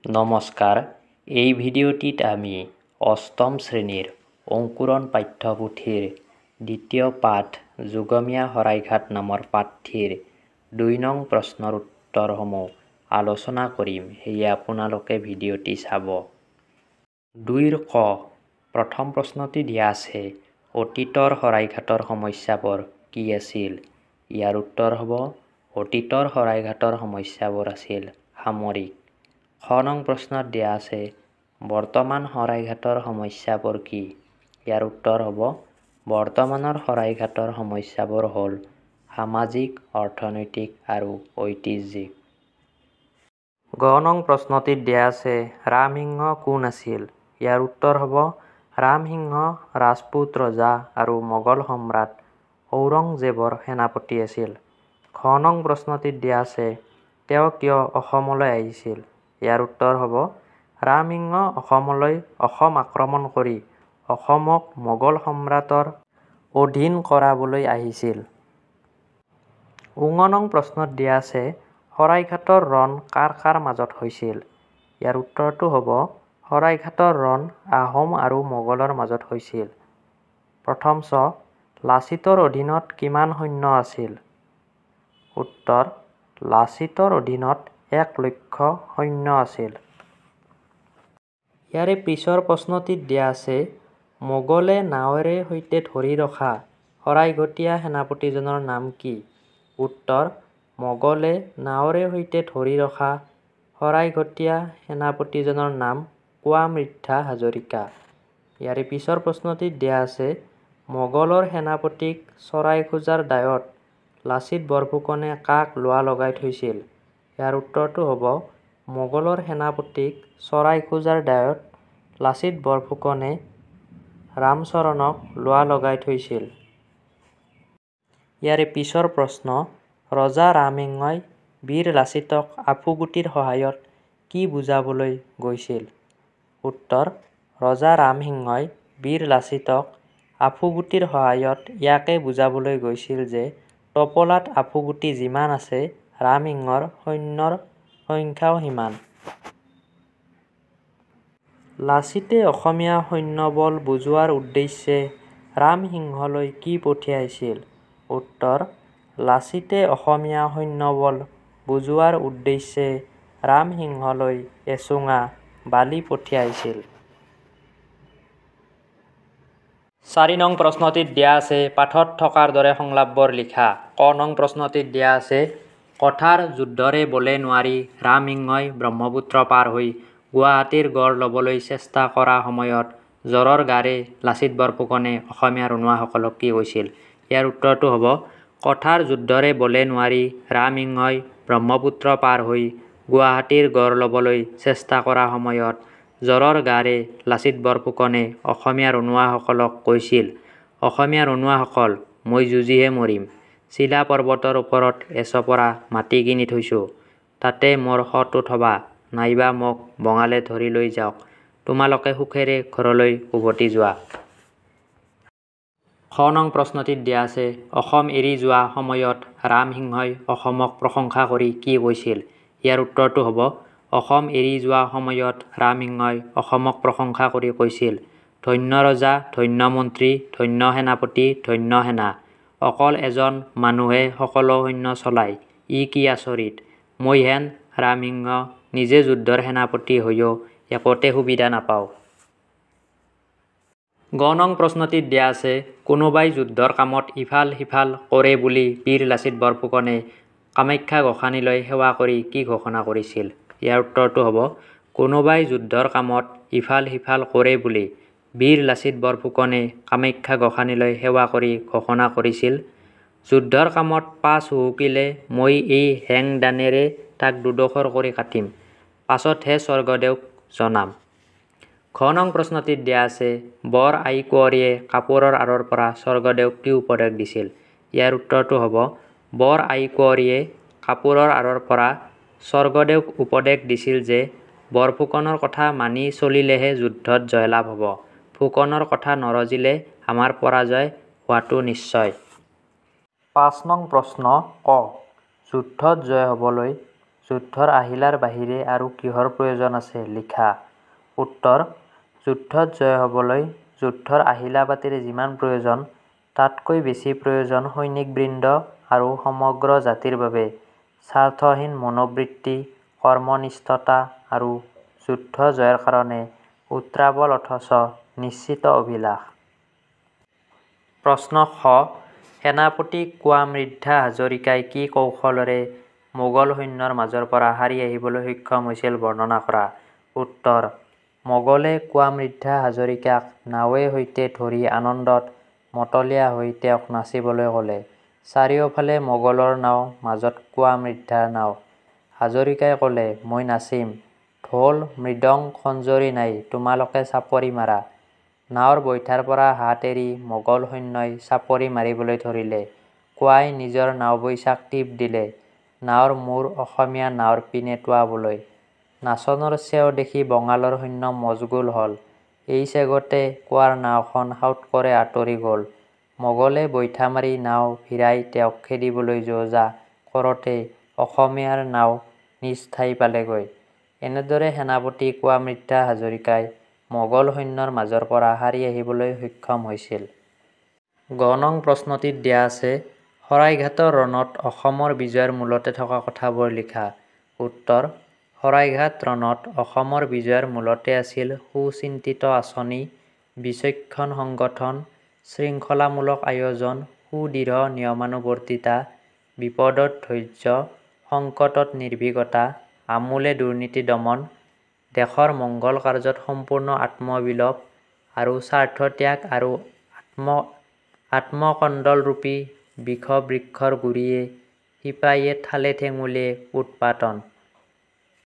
নমস্কাৰ, এই ভিডিঅ'টিত আমি অষ্টম শ্ৰেণীৰ অংকুৰণ পাঠ্যপুথিৰ দ্বিতীয় পাঠ যোগমীয়া শৰাইঘাট নামৰ পাঠটিৰ ২ নং প্ৰশ্নৰ উত্তৰসমূহ আলোচনা কৰিম। সেয়ে আপোনালোকে ভিডিঅ'টি চাব। ২ৰ ক প্ৰথম প্ৰশ্নটি দিয়া আছে, অতীতৰ শৰাইঘাটৰ সমস্যাবোৰ কি আছিল? ইয়াৰ উত্তৰ হ'ব, অতীতৰ শৰাইঘাটৰ সমস্যাবোৰ আছিল সামৰিক। খ নং প্ৰশ্নত দিয়া আছে, বৰ্তমান শৰাইঘাটৰ সমস্যাবোৰ কি? ইয়াৰ উত্তৰ হ'ব, বৰ্তমানৰ শৰাইঘাটৰ সমস্যাবোৰ হ'ল সামাজিক, অৰ্থনৈতিক আৰু ঐতিহ্যিক। গ নং প্ৰশ্নটিত দিয়া আছে, ৰামসিংহ কোন আছিল? ইয়াৰ উত্তৰ হ'ব, ৰামসিংহ ৰাজপুত ৰজা আৰু মোগল সম্ৰাট ঔৰংজেবৰ সেনাপতি আছিল। খ নং প্ৰশ্নটিত দিয়া আছে, তেওঁ কিয় অসমলৈ আহিছিল? ইয়াৰ উত্তৰ হ'ব, ৰামসিংহ অসমলৈ অসম আক্ৰমণ কৰি অসমক মোগল সম্ৰাটৰ অধীন কৰাবলৈ আহিছিল। ঙ নং প্ৰশ্নত দিয়া আছে, শৰাইঘাটৰ ৰণ কাৰ কাৰ মাজত হৈছিল? ইয়াৰ উত্তৰটো হ'ব, শৰাইঘাটৰ ৰণ আহোম আৰু মোগলৰ মাজত হৈছিল। প্ৰথম চ, লাচিতৰ অধীনত কিমান সৈন্য আছিল? উত্তৰ, লাচিতৰ অধীনত ১,০০,০০০ সৈন্য আছিল। ইয়াৰে পিছৰ প্ৰশ্নটিত দিয়া আছে, মোগলে নাৱেৰে সৈতে ধৰি ৰখা শৰাইঘটীয়া সেনাপতিজনৰ নাম কি? উত্তৰ, মোগলে নাৱেৰে সৈতে ধৰি ৰখা শৰাইঘটীয়া সেনাপতিজনৰ নাম কোৱামৃদ্ধা হাজৰিকা। ইয়াৰে পিছৰ প্ৰশ্নটিত দিয়া আছে, মোগলৰ সেনাপতিক চৰাই খোজাৰ দায়ত লাচিত বৰফুকনে কাক লোৱা লগাই থৈছিল? ইয়াৰ উত্তৰটো হ'ব, মোগলৰ সেনাপতিক চৰাই খোজাৰ দায়ত লাচিত বৰফুকনে ৰামচৰণক লোৱা লগাই থৈছিল। ইয়াৰে পিছৰ প্ৰশ্ন, ৰজা ৰামসিংহই বীৰ লাচিতক আফুগুটিৰ সহায়ত কি বুজাবলৈ গৈছিল? উত্তৰ, ৰজা ৰামসিংহই বীৰ লাচিতক আফুগুটিৰ সহায়ত ইয়াকে বুজাবলৈ গৈছিল যে টোপোলাত আফুগুটি যিমান আছে, ৰামসিংহৰ সৈন্যৰ সংখ্যাও সিমান। লাচিতে অসমীয়া সৈন্যবল বুজোৱাৰ উদ্দেশ্যে ৰামসিংহলৈ কি পঠিয়াইছিল? উত্তৰ, লাচিতে অসমীয়া সৈন্যবল বুজোৱাৰ উদ্দেশ্যে ৰামসিংহলৈ এচুঙা বালি পঠিয়াইছিল। ৪ নং প্ৰশ্নটিত দিয়া আছে, পাঠত থকাৰ দৰে সংলাপবোৰ লিখা। ক নং প্ৰশ্নটিত দিয়া আছে, কথাৰ যুদ্ধৰে বলে নোৱাৰি ৰামসিংহই ব্ৰহ্মপুত্ৰ পাৰ হৈ গুৱাহাটীৰ গড় ল'বলৈ চেষ্টা কৰা সময়ত জ্বৰৰ গাৰে লাচিত বৰফুকনে অসমীয়া ৰণোৱাসকলক কি কৈছিল? ইয়াৰ উত্তৰটো হ'ব, কথাৰ যুদ্ধৰে বলে নোৱাৰি ৰামসিংহই ব্ৰহ্মপুত্ৰ পাৰ হৈ গুৱাহাটীৰ গড় ল'বলৈ চেষ্টা কৰা সময়ত জ্বৰৰ গাৰে লাচিত বৰফুকনে অসমীয়া ৰণোৱাসকলক কৈছিল, অসমীয়া ৰণোৱাসকল, মই যুঁজিহে মৰিম। চিলা পৰ্বতৰ ওপৰত এচপৰা মাটি কিনি থৈছোঁ, তাতে মোৰ শটো থবা, নাইবা মোক বঙালে ধৰি লৈ যাওক, তোমালোকে সুখেৰে ঘৰলৈ উভতি যোৱা। খ নং প্ৰশ্নটিত দিয়া আছে, অসম এৰি যোৱা সময়ত ৰামসিংহই অসমক প্ৰশংসা কৰি কি কৈছিল? ইয়াৰ উত্তৰটো হ'ব, অসম এৰি যোৱা সময়ত ৰামসিংহই অসমক প্ৰশংসা কৰি কৈছিল, ধন্য ৰজা, ধন্য মন্ত্ৰী, ধন্য সেনাপতি, ধন্য সেনা, অকল এজন মানুহে সকলো সৈন্য চলায়, ই কি আচৰিত, মই হেন ৰামসিংহ নিজে যুদ্ধৰ সেনাপতি হৈও একোতে সুবিধা নাপাওঁ। গ নং প্ৰশ্নটিত দিয়া আছে, কোনোবাই যুদ্ধৰ কামত ইফাল সিফাল কৰে বুলি বীৰ লাচিত বৰফুকনে কামাখ্যা গোসানীলৈ সেৱা কৰি কি ঘোষণা কৰিছিল? ইয়াৰ উত্তৰটো হ'ব, কোনোবাই যুদ্ধৰ কামত ইফাল সিফাল কৰে বুলি বীৰ লাচিত বৰফুকনে কামাখ্যা গোসানীলৈ সেৱা কৰি ঘোষণা কৰিছিল, যুদ্ধৰ কামত পা চহুকিলে মই এই হেং-দানেৰে তাক দুডোখৰ কৰি কাটিম, পাছতহে স্বৰ্গদেউক জনাম। ঘ নং প্ৰশ্নটিত দিয়া আছে, বৰ আই কুঁৱৰীয়ে কাপোৰৰ আঁৰৰ পৰা স্বৰ্গদেউক কি উপদেশ দিছিল? ইয়াৰ উত্তৰটো হ'ব, বৰ আই কুঁৱৰীয়ে কাপোৰৰ আঁৰৰ পৰা স্বৰ্গদেউক উপদেশ দিছিল যে বৰফুকনৰ কথা মানি চলিলেহে যুদ্ধত জয়লাভ হ'ব, ফুকনৰ কথা নৰজিলে আমাৰ পৰাজয় হোৱাটো নিশ্চয়। ৫ নং প্ৰশ্ন ক, যুদ্ধত জয় হ'বলৈ যুদ্ধৰ আহিলাৰ বাহিৰে আৰু কিহৰ প্ৰয়োজন আছে লিখা। উত্তৰ: যুদ্ধত জয় হ'বলৈ যুদ্ধৰ আহিলা পাতিৰ যিমান প্ৰয়োজন তাতকৈ বেছি প্ৰয়োজন সৈনিকবৃন্দ আৰু সমগ্ৰ জাতিৰ বাবে স্বাৰ্থহীন মনোবৃত্তি, কৰ্মনিষ্ঠতা আৰু যুদ্ধ জয়ৰ কাৰণে উত্ৰাৱল অথচ নিশ্চিত অভিলাষ। প্ৰশ্ন খ. সেনাপতি কোঁৱা মৃদ্ধা হাজৰিকাই কি কৌশলেৰে মোগল সৈন্যৰ মাজৰ পৰা হাৰি আহিবলৈ সক্ষম হৈছিল বৰ্ণনা কৰা। উত্তৰ: মোগলে কোঁৱা মৃদ্ধা হাজৰিকাক নাৱে সৈতে ধৰি আনন্দত মতলীয়া হৈ তেওঁক নাচিবলৈ ক'লে। চাৰিওফালে মোগলৰ নাও, মাজত কোঁৱা মৃদ্ধাৰ নাও। হাজৰিকাই ক'লে, মই নাচিম। ঢোল, মৃদং, খঞ্জৰি নাই, তোমালোকে চাপৰি মাৰা। নাৱৰ বৈঠাৰ পৰা হাত এৰি মোগল সৈন্যই চাপৰি মাৰিবলৈ ধৰিলে। কোঁৱাই নিজৰ নাওবৈচাক টিপ দিলে নাৱৰ মূৰ অসমীয়া নাৱৰ পিনে টোঁৱাবলৈ। নাচনৰ চেও দেখি বঙালৰ সৈন্য মচগুল হ'ল। এই চেগতে কোঁৱাৰ নাওখন সাউৎকৰে আঁতৰি গ'ল। মোগলে বৈঠা মাৰি নাও ভিৰাই তেওঁক খেদিবলৈ যো-জা কৰোঁতে অসমীয়াৰ নাও নিজ ঠাই পালেগৈ। এনেদৰে সেনাপতি কোঁৱা মৃদ্ধা হাজৰিকাই মোগল সৈন্যৰ মাজৰ পৰা হাৰি আহিবলৈ সক্ষম হৈছিল। গ নং প্ৰশ্নটিত দিয়া আছে, শৰাইঘাটৰ ৰণত অসমৰ বিজয়ৰ মূলতে থকা কথাবোৰ লিখা। উত্তৰ: শৰাইঘাট ৰণত অসমৰ বিজয়ৰ মূলতে আছিল সুচিন্তিত আঁচনি, বিচক্ষণ সংগঠন, শৃংখলামূলক আয়োজন, সুদৃঢ় নিয়মানুৱৰ্তিতা, বিপদত ধৈৰ্য, সংকটত নিৰ্ভীকতা, আমোলে দুৰ্নীতি দমন, দেশৰ মংগল কাৰ্যত সম্পূৰ্ণ আত্মবিলোপ আৰু স্বাৰ্থত্যাগ আৰু আত্মকণ্ডলৰূপী বিষবৃক্ষৰ গুৰিয়ে সিপাহীয়ে ঠালে ঠেঙুলিয়ে উৎপাটন।